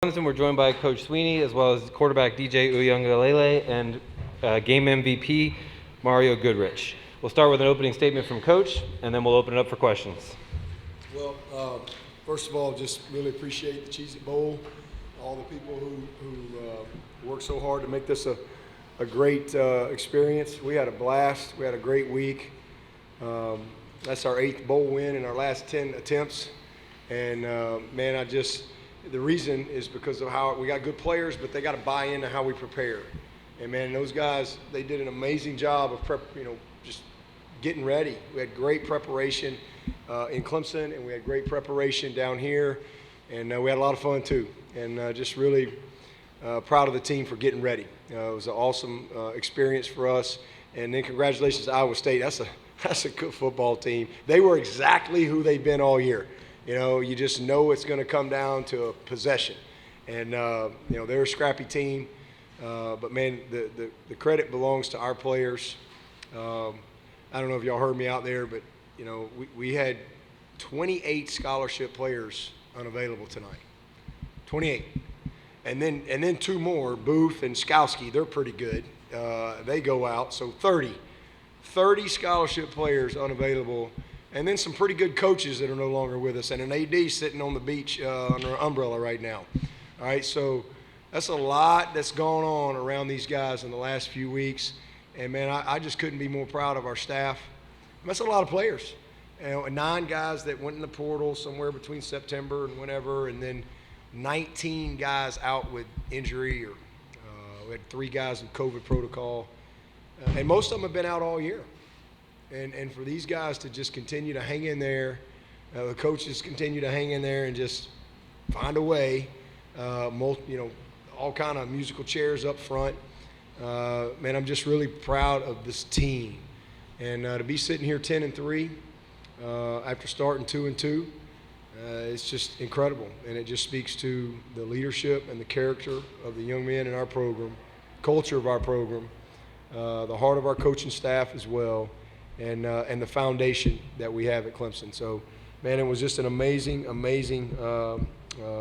Clemson, we're joined by Coach Sweeney as well as quarterback DJ Uiagalelei and game MVP Mario Goodrich. We'll start with an opening statement from Coach, and then we'll open it up for questions. Well, first of all, just really appreciate the Cheez-It Bowl, all the people who worked so hard to make this a great experience. We had a blast. We had a great week. That's our 8th bowl win in our last 10 attempts. And, man, the reason is because of how we got good players, but they got to buy into how we prepare. And, man, those guys, they did an amazing job of just getting ready. We had great preparation in Clemson, and we had great preparation down here. And we had a lot of fun, too. And just really proud of the team for getting ready. It was an awesome experience for us. And then congratulations to Iowa State. That's a good football team. They were exactly who they've been all year. You know, you just know it's going to come down to a possession. And, they're a scrappy team. But, man, the credit belongs to our players. I don't know if y'all heard me out there, but, we had 28 scholarship players unavailable tonight. 28. And then 2 more, Booth and Skowski. They're pretty good. They go out. So 30 scholarship players unavailable. And then some pretty good coaches that are no longer with us, and an AD sitting on the beach under an umbrella right now. All right, so that's a lot that's gone on around these guys in the last few weeks. And, man, I just couldn't be more proud of our staff. That's a lot of players. 9 guys that went in the portal somewhere between September and whenever, and then 19 guys out with injury, or we had 3 guys with COVID protocol. And most of them have been out all year. And for these guys to just continue to hang in there, the coaches continue to hang in there and just find a way, all kind of musical chairs up front. Man, I'm just really proud of this team. And to be sitting here 10-3 after starting 2-2, it's just incredible. And it just speaks to the leadership and the character of the young men in our program, culture of our program, the heart of our coaching staff as well. And the foundation that we have at Clemson. So, man, it was just an amazing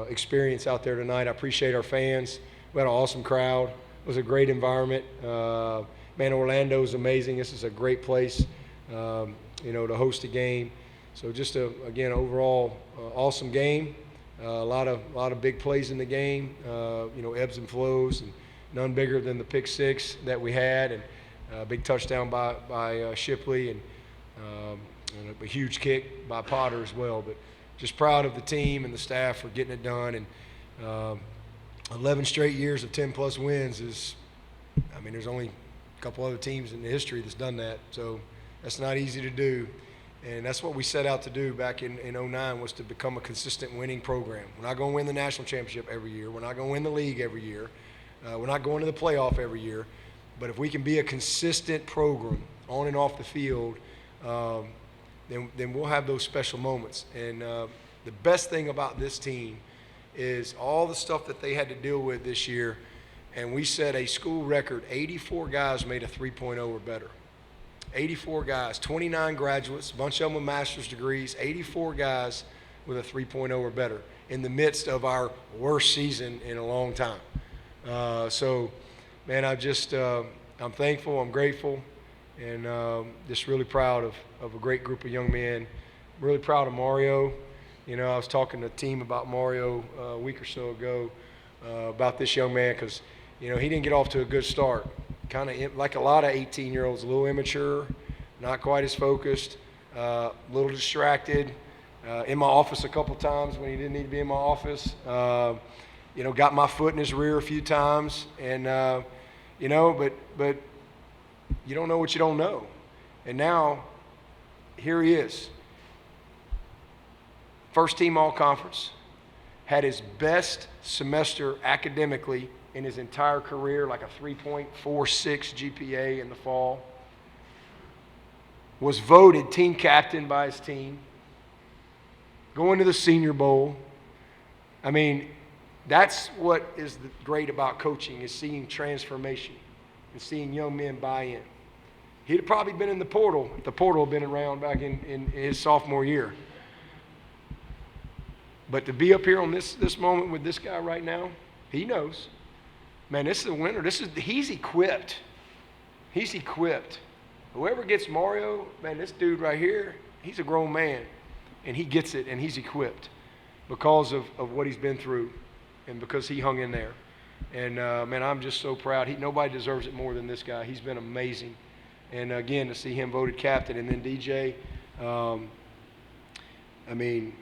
experience out there tonight. I appreciate our fans. We had an awesome crowd. It was a great environment. Man, Orlando is amazing. This is a great place, to host a game. So just again, overall, awesome game. A lot of big plays in the game. Ebbs and flows, and none bigger than the pick 6 that we had. And big touchdown by Shipley, and a huge kick by Potter as well. But just proud of the team and the staff for getting it done. And 11 straight years of 10-plus wins there's only a couple other teams in the history that's done that. So that's not easy to do. And that's what we set out to do back in 2009, was to become a consistent winning program. We're not going to win the national championship every year. We're not going to win the league every year. We're not going to the playoff every year. But if we can be a consistent program on and off the field, then we'll have those special moments. And the best thing about this team is all the stuff that they had to deal with this year. And we set a school record. 84 guys made a 3.0 or better. 84 guys, 29 graduates, a bunch of them with master's degrees, 84 guys with a 3.0 or better in the midst of our worst season in a long time. Man, I'm thankful, I'm grateful, and just really proud of a great group of young men. Really proud of Mario. I was talking to the team about Mario a week or so ago about this young man, because, he didn't get off to a good start. Kind of like a lot of 18-year-olds, a little immature, not quite as focused, a little distracted. In my office a couple times when he didn't need to be in my office. Got my foot in his rear a few times, and but you don't know what you don't know. And now, here he is. First team all-conference. Had his best semester academically in his entire career, like a 3.46 GPA in the fall. Was voted team captain by his team. Going to the Senior Bowl. That's what is great about coaching, is seeing transformation and seeing young men buy in. He'd have probably been in the portal if the portal had been around back in his sophomore year. But to be up here on this moment with this guy right now, he knows. Man, this is a winner. He's equipped. He's equipped. Whoever gets Mario, man, this dude right here, he's a grown man. And he gets it, and he's equipped because of what he's been through and because he hung in there. And, man, I'm just so proud. Nobody deserves it more than this guy. He's been amazing. And, again, to see him voted captain. And then DJ, I mean,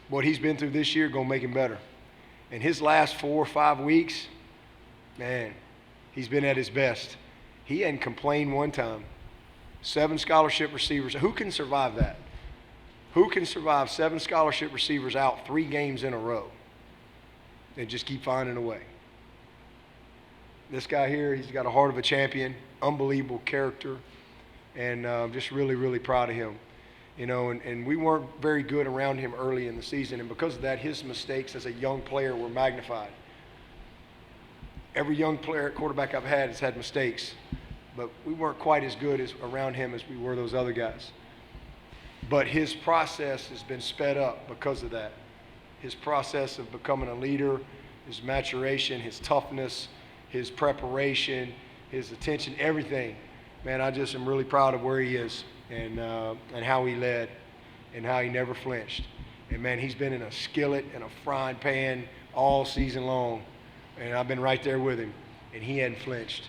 what he's been through this year going to make him better. And his last 4 or 5 weeks, man, he's been at his best. He hadn't complained one time. 7 scholarship receivers. Who can survive that? Who can survive 7 scholarship receivers out 3 games in a row and just keep finding a way? This guy here, he's got a heart of a champion, unbelievable character, and just really, really proud of him. You know, and we weren't very good around him early in the season, and because of that, his mistakes as a young player were magnified. Every young player, quarterback I've had has had mistakes, but we weren't quite as good around him as we were those other guys. But his process has been sped up because of that. His process of becoming a leader, his maturation, his toughness, his preparation, his attention, everything. Man, I just am really proud of where he is and how he led and how he never flinched. And, man, he's been in a skillet and a frying pan all season long. And I've been right there with him, and he hadn't flinched.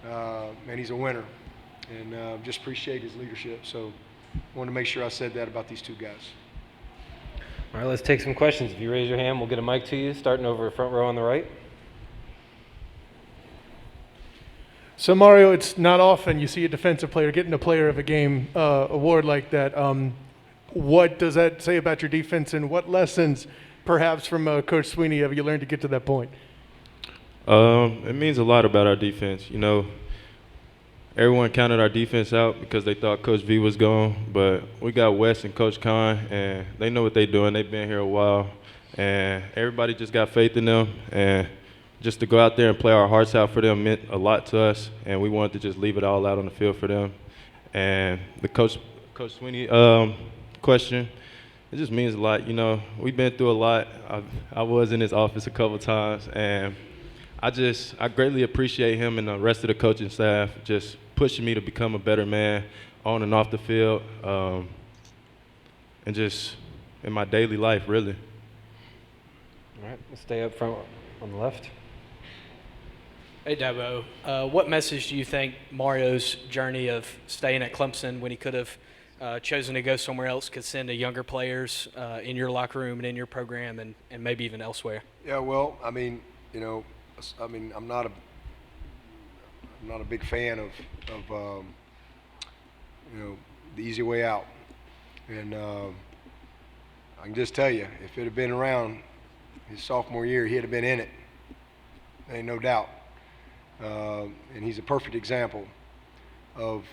Man, he's a winner. And just appreciate his leadership. So I wanted to make sure I said that about these 2 guys. All right, let's take some questions. If you raise your hand, we'll get a mic to you, starting over front row on the right. So, Mario, it's not often you see a defensive player getting a Player of a Game award like that. What does that say about your defense, and what lessons, perhaps from Coach Sweeney, have you learned to get to that point? It means a lot about our defense. You know, everyone counted our defense out because they thought Coach V was gone, but we got Wes and Coach Khan, and they know what they're doing. They've been here a while, and everybody just got faith in them. And just to go out there and play our hearts out for them meant a lot to us, and we wanted to just leave it all out on the field for them. And the Coach Sweeney question, it just means a lot. You know, we've been through a lot. I was in his office a couple times, and I greatly appreciate him and the rest of the coaching staff just pushing me to become a better man on and off the field, and just in my daily life, really. All right, let's stay up front on the left. Hey, Dabo. What message do you think Mario's journey of staying at Clemson when he could have chosen to go somewhere else could send to younger players in your locker room and in your program and maybe even elsewhere? Yeah, well, I mean, you know, I'm not a big fan of you know, the easy way out. And I can just tell you, if it had been around his sophomore year, he'd have been in it. Ain't no doubt. And he's a perfect example of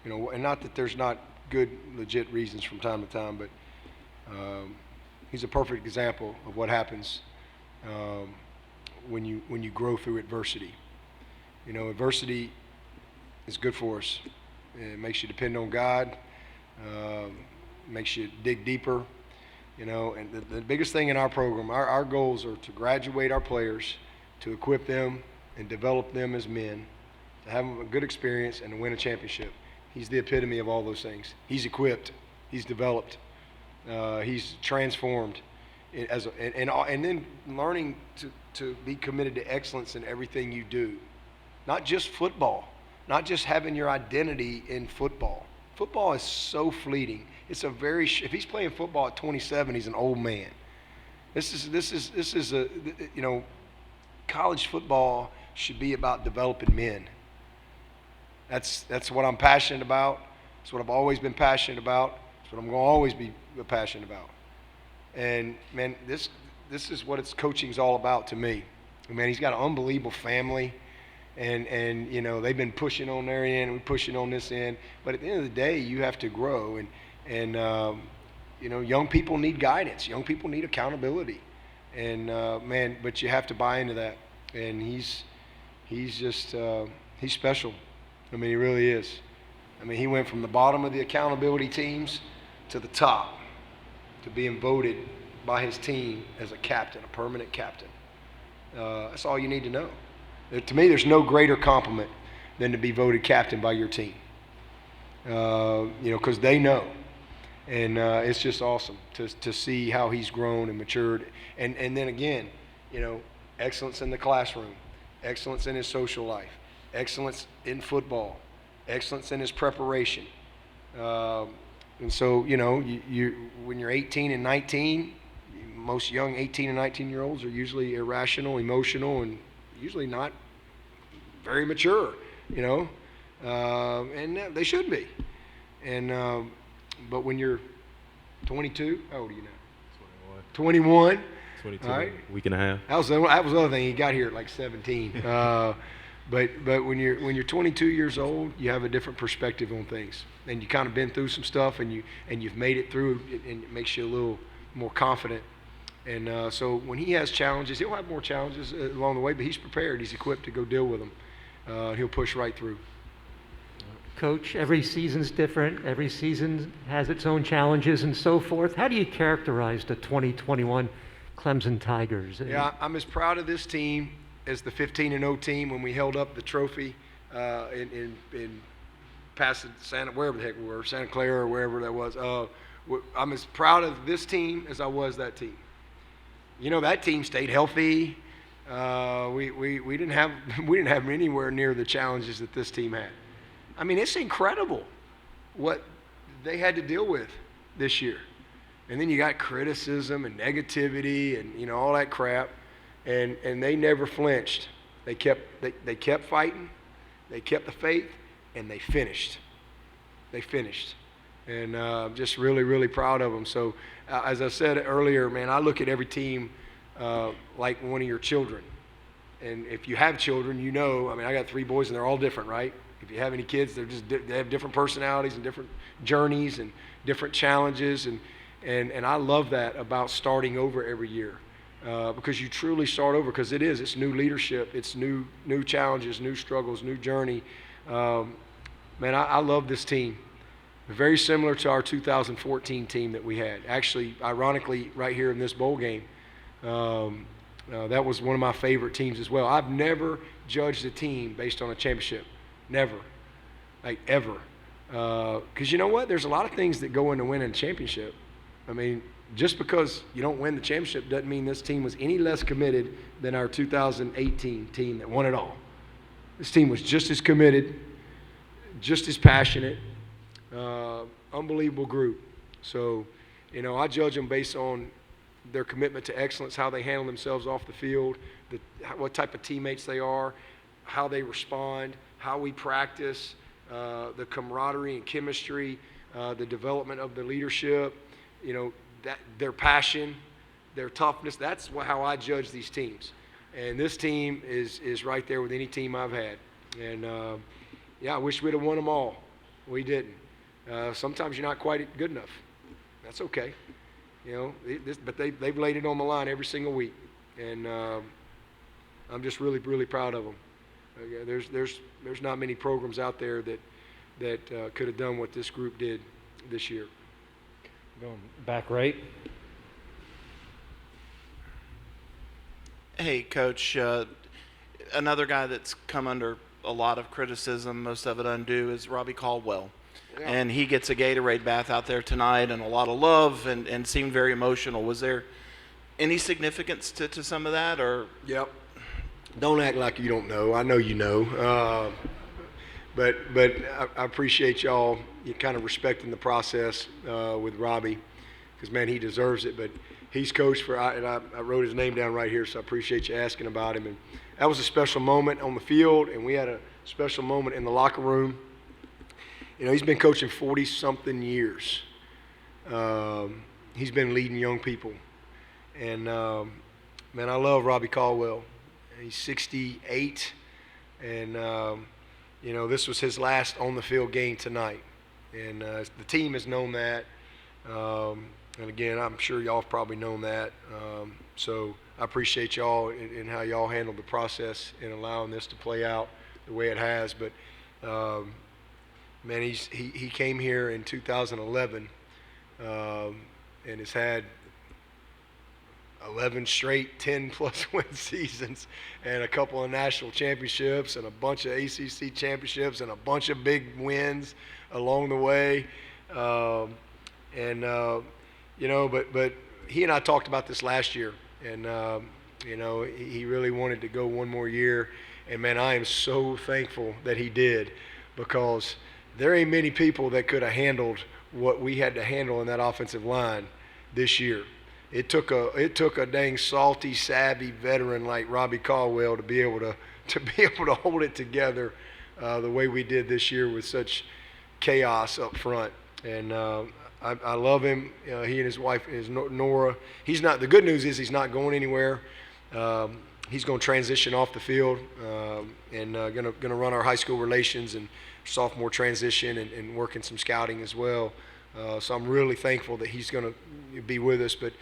you know, and not that there's not good, legit reasons from time to time, but he's a perfect example of what happens when you grow through adversity. You know, adversity is good for us. It makes you depend on God, makes you dig deeper. You know, and the biggest thing in our program, our goals are to graduate our players, to equip them and develop them as men, to have a good experience and to win a championship. He's the epitome of all those things. He's equipped, he's developed, he's transformed, and then learning to be committed to excellence in everything you do. Not just football, not just having your identity in football. Football is so fleeting. It's if he's playing football at 27, he's an old man. This is a, you know, college football should be about developing men. That's what I'm passionate about. That's what I've always been passionate about. That's what I'm going to always be passionate about. And, man, this is what coaching's all about to me. Man, he's got an unbelievable family. And you know, they've been pushing on their end, and we're pushing on this end. But at the end of the day, you have to grow. And you know, young people need guidance. Young people need accountability. And, man, but you have to buy into that. And he's just he's special. I mean, he really is. I mean, he went from the bottom of the accountability teams to the top, to being voted by his team as a captain, a permanent captain. That's all you need to know. To me, there's no greater compliment than to be voted captain by your team. Because they know. And it's just awesome to see how he's grown and matured. And then again, excellence in the classroom, excellence in his social life, excellence in football, excellence in his preparation. And so, when you're 18 and 19, most young 18 and 19-year-olds are usually irrational, emotional, and usually not very mature, and they should be. And but when you're 22, how old are you now? 21. 22, all right. week and a half. That was the other thing. He got here at like 17. But when you're 22 years old, you have a different perspective on things, and you kind of been through some stuff, and you've made it through, and it makes you a little more confident. And so when he has challenges, he'll have more challenges along the way, but he's prepared. He's equipped to go deal with them. He'll push right through. Coach, every season's different. Every season has its own challenges and so forth. How do you characterize the 2021 Clemson Tigers? Yeah, I'm as proud of this team as the 15-0 team when we held up the trophy in Pasadena, wherever the heck we were, Santa Clara or wherever that was. I'm as proud of this team as I was that team. That team stayed healthy. We didn't have anywhere near the challenges that this team had. I mean, it's incredible what they had to deal with this year. And then you got criticism and negativity and all that crap, and they never flinched. They kept fighting, they kept the faith, and they finished. And I'm just really, really proud of them. So as I said earlier, man, I look at every team like one of your children. And if you have children, I got 3 boys and they're all different, right? If you have any kids, they have different personalities and different journeys and different challenges, and I love that about starting over every year, because you truly start over, because it's new leadership, it's new challenges, new struggles, new journey. Man, I love this team. Very similar to our 2014 team that we had. Actually, ironically, right here in this bowl game, that was one of my favorite teams as well. I've never judged a team based on a championship. Never. Like, ever. Because you know what? There's a lot of things that go into winning a championship. I mean, just because you don't win the championship doesn't mean this team was any less committed than our 2018 team that won it all. This team was just as committed, just as passionate, unbelievable group. So, I judge them based on their commitment to excellence, how they handle themselves off the field, what type of teammates they are, how they respond, how we practice, the camaraderie and chemistry, the development of the leadership, that their passion, their toughness. That's how I judge these teams. And this team is right there with any team I've had. And I wish we'd have won them all. We didn't. Sometimes you're not quite good enough. That's okay. But they've laid it on the line every single week, and I'm just really, really proud of them. There's not many programs out there that could have done what this group did this year. Going back right. Hey, Coach. Another guy that's come under a lot of criticism, most of it undue, is Robbie Caldwell. Yeah. And he gets a Gatorade bath out there tonight and a lot of love and seemed very emotional. Was there any significance to some of that? Or? Yep. Don't act like you don't know. I know you know. But I appreciate y'all kind of respecting the process with Robbie, because, man, he deserves it. But he's coached and I wrote his name down right here, so I appreciate you asking about him. And that was a special moment on the field, and we had a special moment in the locker room. He's been coaching 40-something years. He's been leading young people. And, man, I love Robbie Caldwell. He's 68, and, this was his last on-the-field game tonight. And the team has known that. And, again, I'm sure y'all have probably known that. So I appreciate y'all and how y'all handled the process in allowing this to play out the way it has. But, man, he came here in 2011 and has had 11 straight 10-plus win seasons and a couple of national championships and a bunch of ACC championships and a bunch of big wins along the way. But he and I talked about this last year, and he really wanted to go one more year. And man, I am so thankful that he did, because there ain't many people that could have handled what we had to handle in that offensive line this year. It took a dang salty, savvy veteran like Robbie Caldwell to be able to hold it together the way we did this year with such chaos up front. And I love him. He and his wife is Nora. The good news is he's not going anywhere. He's going to transition off the field and going to run our high school relations and sophomore transition and work in some scouting as well. So I'm really thankful that he's going to be with us, but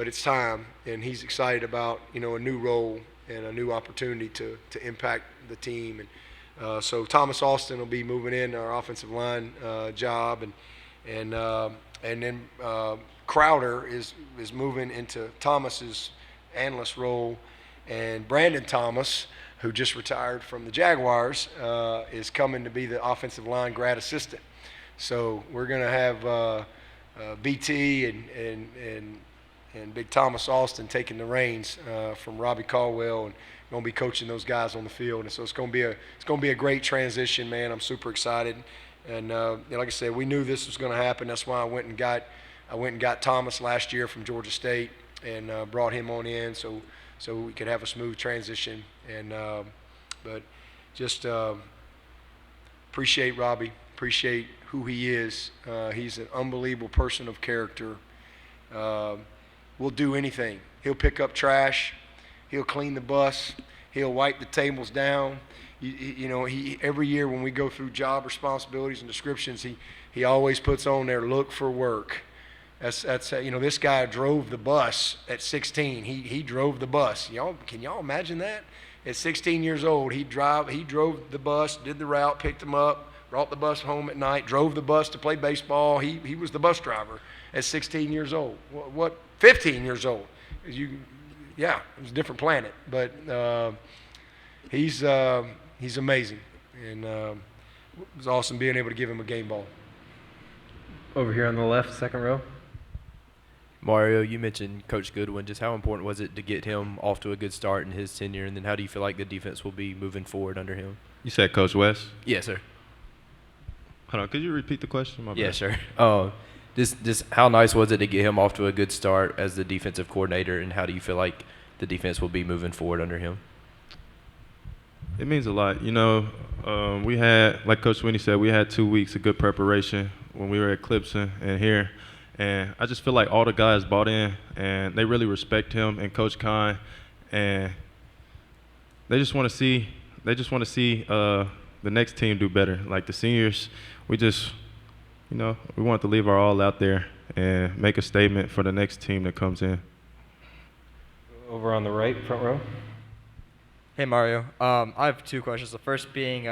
it's time, and he's excited about a new role and a new opportunity to impact the team. And so Thomas Austin will be moving in our offensive line job, and then Crowder is moving into Thomas's analyst role, and Brandon Thomas, who just retired from the Jaguars, is coming to be the offensive line grad assistant. So we're going to have BT and Big Thomas Austin taking the reins from Robbie Caldwell, and going to be coaching those guys on the field. And so it's going to be a great transition, man. I'm super excited. And like I said, we knew this was going to happen. That's why I went and got Thomas last year from Georgia State and brought him on in so we could have a smooth transition. And but just appreciate Robbie, appreciate who he is. He's an unbelievable person of character. Will do anything. He'll pick up trash. He'll clean the bus. He'll wipe the tables down. He every year when we go through job responsibilities and descriptions, he always puts on there, look for work. That's this guy drove the bus at 16. He drove the bus. Can y'all imagine that? At 16 years old, he drove the bus, did the route, picked him up, brought the bus home at night, drove the bus to play baseball. He was the bus driver at 16 years old. 15 years old? It was a different planet. But he's amazing, and it was awesome being able to give him a game ball. Over here on the left, second row. Mario, you mentioned Coach Goodwin. Just how important was it to get him off to a good start in his tenure, and then how do you feel like the defense will be moving forward under him? You said Coach West? Yes, sir. Hold on, could you repeat the question? My bad. Yes, sir. Just how nice was it to get him off to a good start as the defensive coordinator, and how do you feel like the defense will be moving forward under him? It means a lot. We had, like Coach Sweeney said, we had 2 weeks of good preparation when we were at Clemson and here. And I just feel like all the guys bought in, and they really respect him and Coach Kine, and they just want to see the next team do better. Like the seniors, we want to leave our all out there and make a statement for the next team that comes in. Over on the right, front row. Hey, Mario. I have two questions. The first being,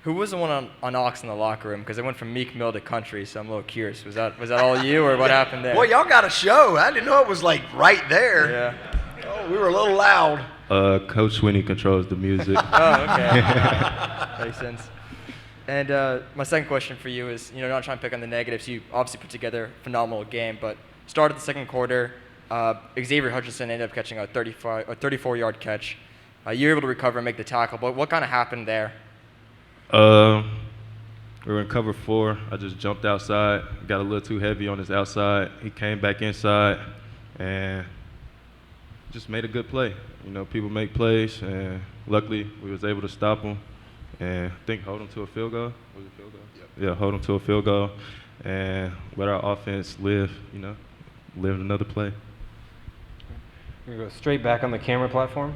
who was the one on Ox in the locker room? Because I went from Meek Mill to country, so I'm a little curious. Was that all you, or what happened there? Boy, y'all got a show. I didn't know it was like right there. Yeah. Oh, we were a little loud. Coach Sweeney controls the music. Oh, okay. Makes sense. And my second question for you is, not trying to pick on the negatives. You obviously put together a phenomenal game, but started the second quarter. Xavier Hutchinson ended up catching a 34-yard catch. You were able to recover and make the tackle, but what kind of happened there? We were in cover 4. I just jumped outside, got a little too heavy on his outside. He came back inside and just made a good play. People make plays, and luckily we was able to stop him and I think hold him to a field goal. Was it a field goal? Yep. Yeah, hold him to a field goal and let our offense live another play. We're going to go straight back on the camera platform.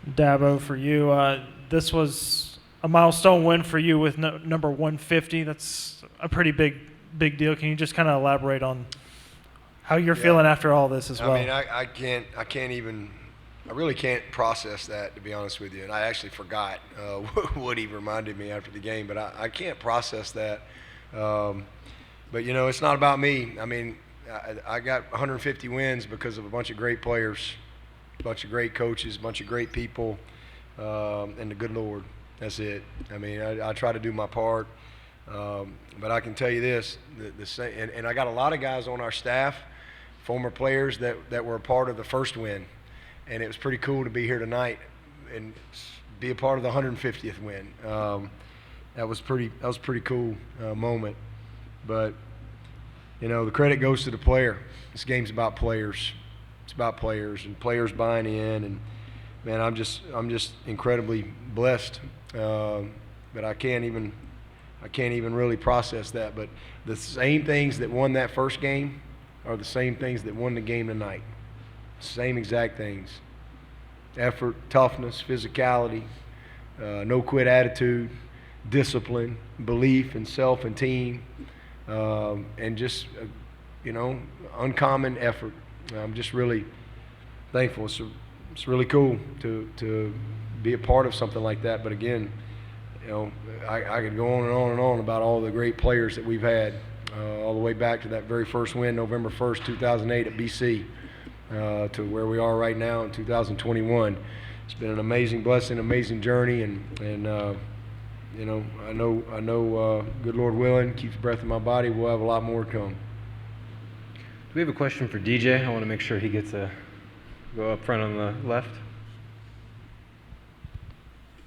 Dabo, for you, this was a milestone win for you with number 150. That's a pretty big deal. Can you just kind of elaborate on how you're feeling after all this as well? I mean, I really can't process that, to be honest with you. And I actually forgot what he reminded me after the game, but I can't process that. But it's not about me. I mean, I got 150 wins because of a bunch of great players, a bunch of great coaches, a bunch of great people, and the good Lord. That's it. I mean, I try to do my part. But I can tell you this, and I got a lot of guys on our staff, former players that were a part of the first win. And it was pretty cool to be here tonight and be a part of the 150th win. That was pretty cool moment. But the credit goes to the player. This game's about players. It's about players and players buying in. And man, I'm just incredibly blessed. But I can't even really process that. But the same things that won that first game are the same things that won the game tonight. Same exact things. Effort, toughness, physicality, no quit attitude, discipline, belief in self and team, and just, uncommon effort. I'm just really thankful. It's really cool to be a part of something like that. But again, I could go on and on and on about all the great players that we've had, all the way back to that very first win, November 1st, 2008 at BC. To where we are right now in 2021. It's been an amazing blessing, amazing journey, and I know good Lord willing, keeps breath in my body, we'll have a lot more to come. Do we have a question for DJ? I want to make sure he gets a go up front on the left.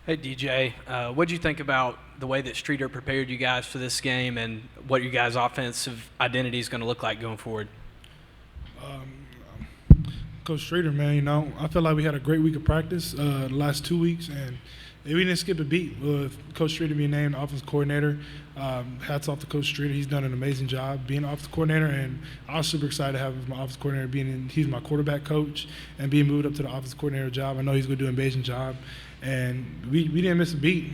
Hey, DJ, what did you think about the way that Streeter prepared you guys for this game and what your guys' offensive identity is going to look like going forward? Coach Streeter, man, I feel like we had a great week of practice the last 2 weeks, and we didn't skip a beat. With Coach Streeter being named offensive coordinator, hats off to Coach Streeter. He's done an amazing job being offensive coordinator, and I was super excited to have him as my offensive coordinator. He's my quarterback coach, and being moved up to the offensive coordinator job. I know he's going to do an amazing job, and we didn't miss a beat.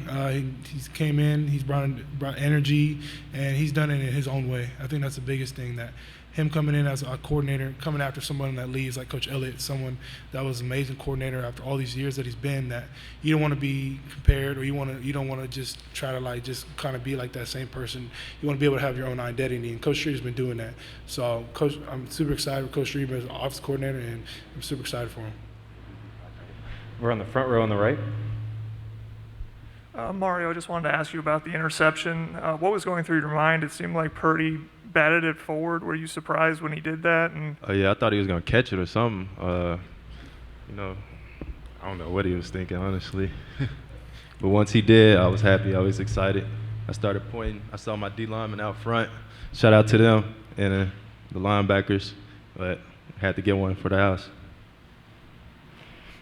He's came in, he's brought energy, and he's done it in his own way. I think that's the biggest thing, that him coming in as a coordinator, coming after someone that leaves like Coach Elliott, someone that was an amazing coordinator after all these years that he's been, that you don't want to be compared, or you don't want to just try to just kind of be like that same person. You want to be able to have your own identity, and Coach Streeter's been doing that. So I'm super excited with Coach Streeter as an offensive coordinator, and I'm super excited for him. We're on the front row on the right. Mario, I just wanted to ask you about the interception. What was going through your mind? It seemed like Purdy batted it forward. Were you surprised when he did that? And Yeah, I thought he was going to catch it or something. I don't know what he was thinking, honestly. But once he did, I was happy. I was excited. I started pointing. I saw my D linemen out front. Shout out to them and the linebackers. But had to get one for the house.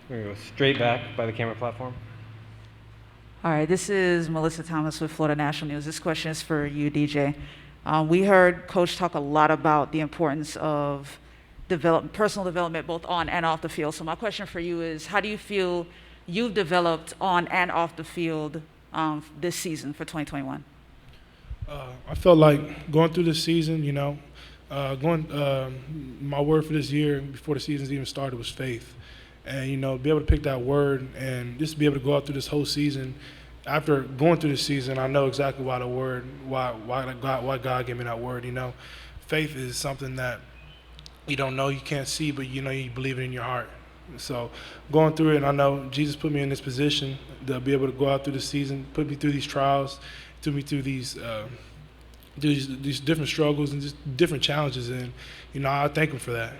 We're going to go straight back by the camera platform. All right, this is Melissa Thomas with Florida National News. This question is for you, DJ. We heard Coach talk a lot about the importance of personal development both on and off the field. So my question for you is, how do you feel you've developed on and off the field this season for 2021? I felt like going through this season, my word for this year before the season's even started was faith. And, be able to pick that word and just be able to go out through this whole season. After going through this season, I know exactly why God gave me that word. Faith is something that you don't know, you can't see, but you believe it in your heart. So going through it, and I know Jesus put me in this position to be able to go out through the season, put me through these trials, put me through these different struggles and just different challenges. And, I thank him for that.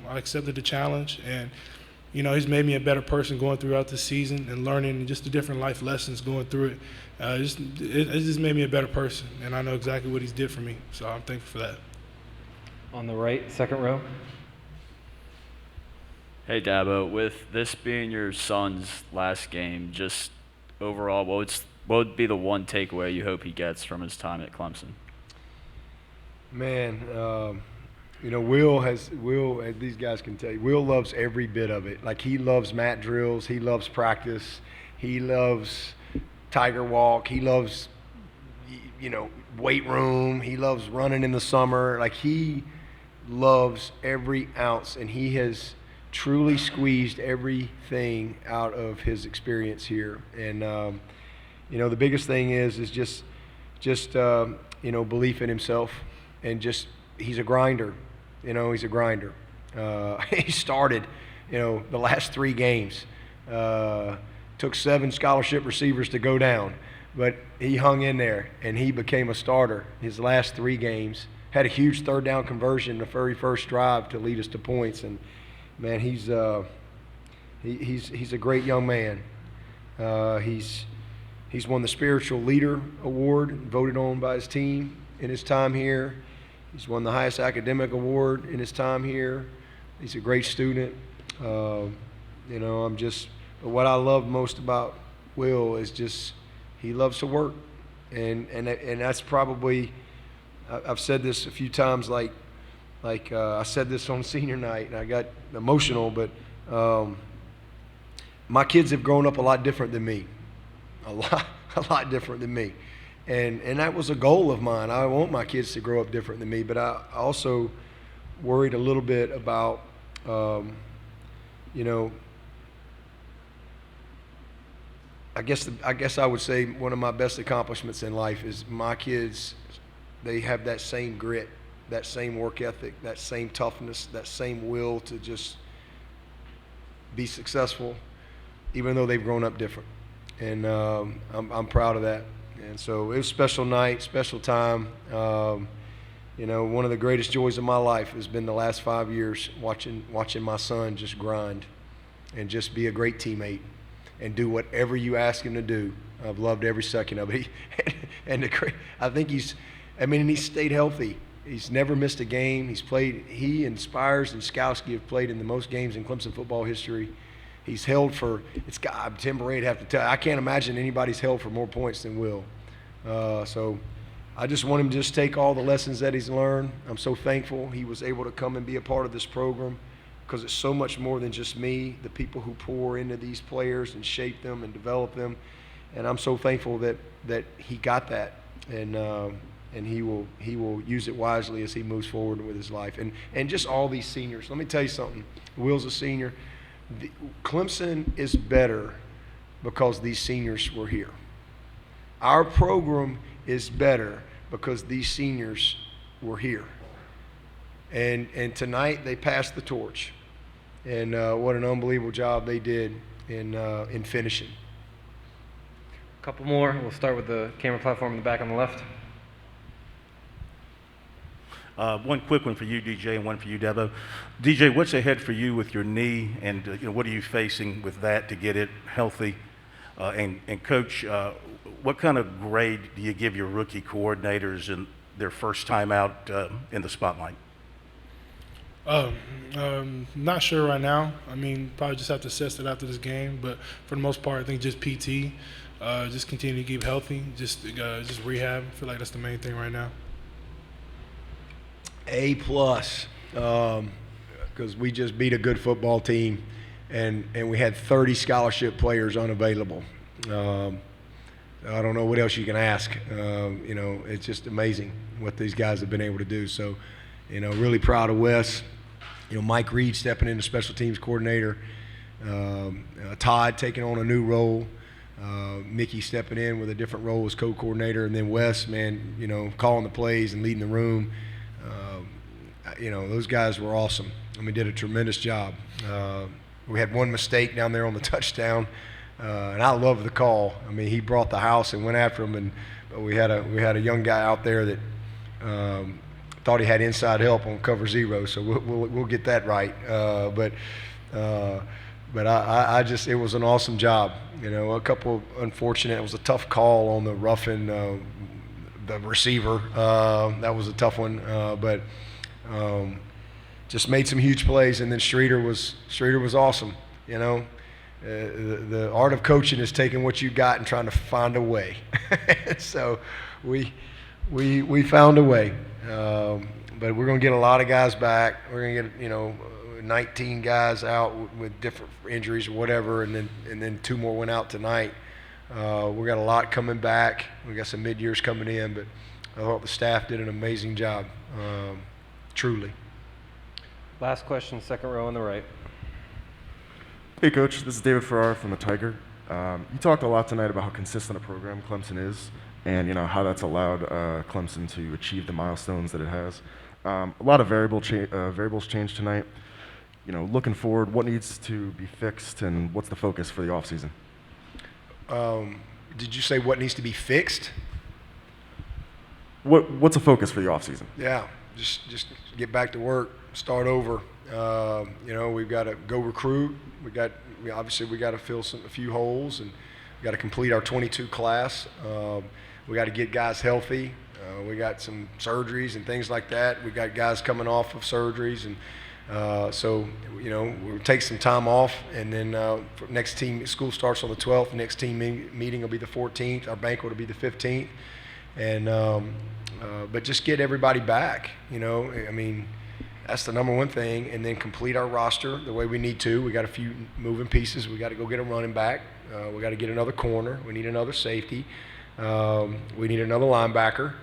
I accepted the challenge, and he's made me a better person going throughout the season and learning just the different life lessons going through it. It just made me a better person, and I know exactly what he's did for me, so I'm thankful for that. On the right, second row. Hey, Dabo, with this being your son's last game, just overall, what would be the one takeaway you hope he gets from his time at Clemson? Man, Will, as these guys can tell you, Will loves every bit of it. Like, he loves mat drills, he loves practice, he loves Tiger Walk, he loves, weight room, he loves running in the summer. Like, he loves every ounce, and he has truly squeezed everything out of his experience here. And, the biggest thing is just belief in himself. just he's a grinder. He's a grinder. He started, the last 3 games. Took 7 scholarship receivers to go down, but he hung in there and he became a starter his last 3 games. Had a huge 3rd down conversion the very first drive to lead us to points, and man, he's a great young man. He's won the Spiritual Leader Award, voted on by his team in his time here. He's won the highest academic award in his time here. He's a great student. But what I love most about Will is just he loves to work, and that's probably, I've said this a few times, like I said this on senior night, and I got emotional, but my kids have grown up a lot different than me, a lot different than me, and that was a goal of mine. I want my kids to grow up different than me, but I also worried a little bit about, I guess I would say one of my best accomplishments in life is my kids. They have that same grit, that same work ethic, that same toughness, that same will to just be successful, even though they've grown up different. And I'm proud of that. And so it was a special night, special time. One of the greatest joys of my life has been the last 5 years watching my son just grind and just be a great teammate and do whatever you ask him to do. I've loved every second of it. I think he's stayed healthy. He's never missed a game. He and Spires and Skowski have played in the most games in Clemson football history. He's held for, Tim Barrett have to tell, I can't imagine anybody's held for more points than Will. So I just want him to just take all the lessons that he's learned. I'm so thankful he was able to come and be a part of this program, because it's so much more than just me, the people who pour into these players and shape them and develop them. And I'm so thankful that he got that, and he will use it wisely as he moves forward with his life. And just all these seniors. Let me tell you something. Will's a senior. Clemson is better because these seniors were here. Our program is better because these seniors were here. And tonight they passed the torch. And what an unbelievable job they did in finishing. A couple more. We'll start with the camera platform in the back on the left. One quick one for you, DJ, and one for you, Debo. DJ, what's ahead for you with your knee, and what are you facing with that to get it healthy? And Coach, what kind of grade do you give your rookie coordinators in their first time out in the spotlight? Not sure right now. Probably just have to assess it after this game. But for the most part, I think just PT, just continue to keep healthy, just rehab. I feel like that's the main thing right now. A+, because we just beat a good football team, and we had 30 scholarship players unavailable. I don't know what else you can ask. It's just amazing what these guys have been able to do. So, really proud of Wes. Mike Reed stepping in as special teams coordinator. Todd taking on a new role. Mickey stepping in with a different role as co-coordinator, and then Wes, man, calling the plays and leading the room. Those guys were awesome. Did a tremendous job. We had one mistake down there on the touchdown, and I love the call. He brought the house and went after him, but we had a young guy out there that thought he had inside help on cover 0, so we'll get that right. But I just, it was an awesome job. A couple unfortunate. It was a tough call on the roughing the receiver. That was a tough one, but just made some huge plays. And then Streeter was awesome. The art of coaching is taking what you got and trying to find a way. So we found a way. But we're going to get a lot of guys back. We're going to get 19 guys out with different injuries or whatever, and then 2 more went out tonight. We got a lot coming back. We got some mid-years coming in, but I thought the staff did an amazing job, truly. Last question, second row on the right. Hey, Coach. This is David Farrar from the Tiger. You talked a lot tonight about how consistent a program Clemson is. and how that's allowed Clemson to achieve the milestones that it has. A lot of variables changed tonight. Looking forward, what needs to be fixed, and what's the focus for the offseason? Did you say what needs to be fixed? What's a focus for the offseason? Yeah, just get back to work, start over. We've got to go recruit. We got to fill a few holes, and we got to complete our 22 class. We got to get guys healthy. We got some surgeries and things like that. We got guys coming off of surgeries, and we'll take some time off, and then next team school starts on the 12th. Next team meeting will be the 14th. Our banquet will be the 15th, and but just get everybody back. That's the number one thing, and then complete our roster the way we need to. We got a few moving pieces. We got to go get a running back. We got to get another corner. We need another safety. We need another linebacker.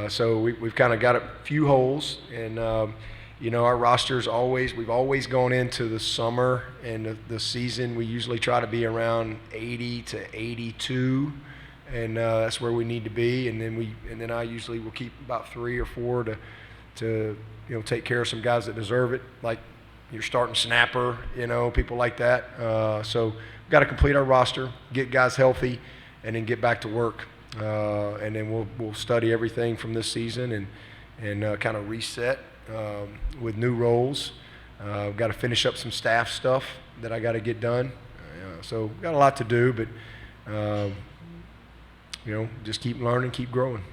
So we've kind of got a few holes, and our rosters we've always gone into the summer and the season. We usually try to be around 80 to 82, and that's where we need to be. And then I usually will keep about 3 or 4 to take care of some guys that deserve it, like your starting snapper, people like that. So we've got to complete our roster, get guys healthy, and then get back to work. And then we'll study everything from this season and kind of reset with new roles. I've got to finish up some staff stuff that I got to get done. So we've got a lot to do, but just keep learning, keep growing.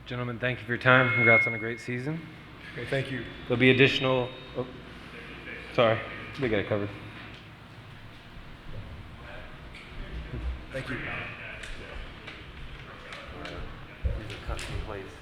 Gentlemen, thank you for your time. Congrats on a great season. Okay, thank you. There'll be additional. Oh, sorry, we got it covered. Thank you. These are custom plates.